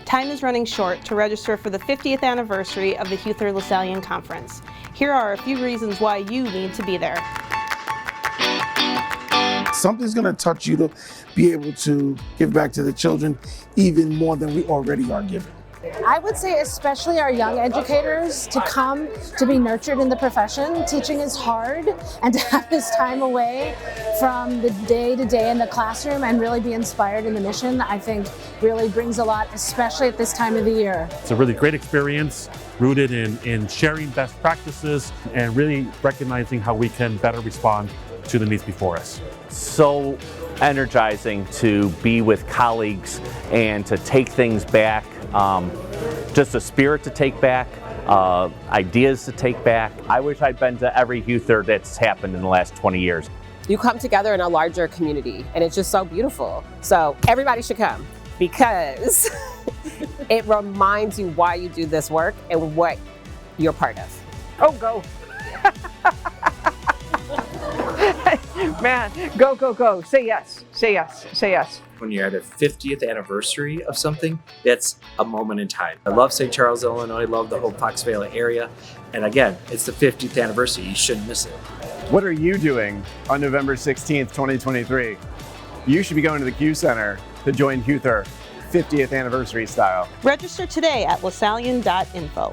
Time is running short to register for the 50th anniversary of the Huether Lasallian Conference. Here are a few reasons why you need to be there. Something's going to touch you to be able to give back to the children even more than we already are giving. I would say especially our young educators to come to be nurtured in the profession. Teaching is hard, and to have this time away from the day-to-day in the classroom and really be inspired in the mission, I think really brings a lot, especially at this time of the year. It's a really great experience rooted in sharing best practices and really recognizing how we can better respond to the needs before us. So energizing to be with colleagues and to take things back, just a spirit to take back, ideas to take back. I wish I'd been to every Huether that's happened in the last 20 years. You come together in a larger community and it's just so beautiful. So everybody should come because it reminds you why you do this work and what you're part of. Oh, go. Man, go, go, go. Say yes, say yes, say yes. When you're at a 50th anniversary of something, that's a moment in time. I love St. Charles, Illinois. I love the whole Fox Valley area. And again, it's the 50th anniversary. You shouldn't miss it. What are you doing on November 16th, 2023? You should be going to the Q Center to join Huether 50th anniversary style. Register today at lasallian.info.